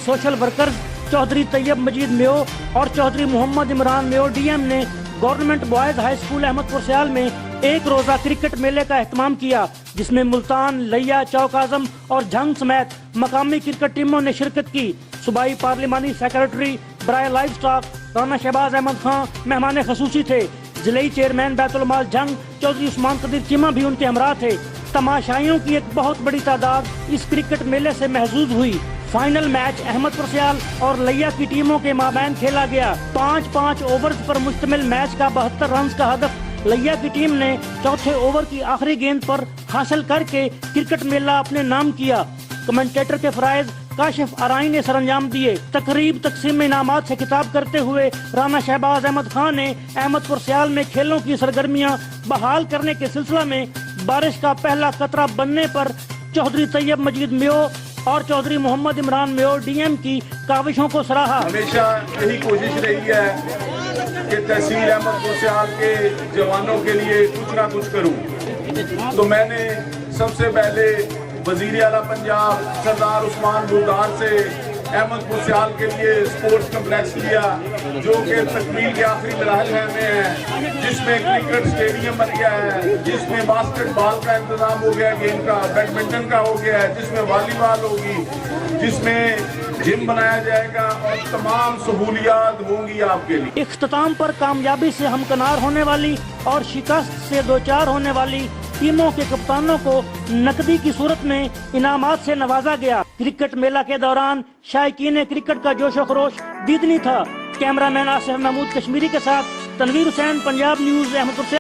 Social workers Chaudhry Tayyab Majeed Mayo और Chaudhry Mohammad Imran Mayo DM ने government boys high school Ahmadpur Sial में एक रोजा क्रिकेट मेले का एहतमाम किया, जिसमें मुल्तान, लिया, चौक आजम और झंग समेत मकामी क्रिकेट टीमों ने शिरकत की। सूबाई पार्लिमानी सेक्रेटरी बराए लाइव स्टॉक राना शहबाज अहमद खां मेहमान खसूसी थे। जिले चेयरमैन बैतुल माल जंग चौधरी उस्मान कदीर चीमा भी उनके हमरा थे। तमाशाइयों की एक बहुत बड़ी तादाद इस क्रिकेट मेले से महजूज हुई। फाइनल मैच अहमदपुर सियाल और लिया की टीमों के माबैन खेला गया। 5-5 ओवर्स पर मुश्तमिल मैच का 72 रन का हदफ लिया की टीम ने चौथे ओवर की आखिरी गेंद पर हासिल करके क्रिकेट मेला अपने नाम किया। कमेंटेटर के फराइज काशिफ आराई ने सरंजाम दिए। तकरीब तकसीम इनामात से खिताब करते हुए राना शहबाज अहमद खान ने अहमदपुर सियाल में खेलों की सरगर्मियां बहाल करने के सिलसिला में बारिश का पहला कतरा बनने पर चौधरी तैयब मजीद मेयो और चौधरी मोहम्मद इमरान मेयो डीएम की काविशों को सराहा। हमेशा यही कोशिश रही है कि तहसील अहमदपुर सियाल के जवानों के लिए कुछ ना कुछ करूं, तो मैंने सबसे पहले वजीर आला पंजाब सरदार उस्मान बुलदार से अहमदपुर सियाल के लिए स्पोर्ट्स कम्प्लेक्स लिया, जो कि तकमील के आखिरी मराहल में है, जिसमें क्रिकेट स्टेडियम बन गया है, जिसमें बास्केटबॉल का इंतजाम हो गया, गेम का बैडमिंटन का हो गया है, जिसमें वॉलीबॉल होगी, जिसमें जिम बनाया जाएगा और तमाम सहूलियात होंगी आपके लिए। इख्तिताम पर कामयाबी से हमकनार होने वाली और शिकस्त से दो चार होने वाली टीमों के कप्तानों को नकदी की सूरत में इनामात से नवाजा गया। क्रिकेट मेला के दौरान शायकीन क्रिकेट का जोशो खरोश दीदनी था। कैमरामैन आसिफ महमूद कश्मीरी के साथ तनवीर हुसैन, पंजाब न्यूज़, अहमदपुर।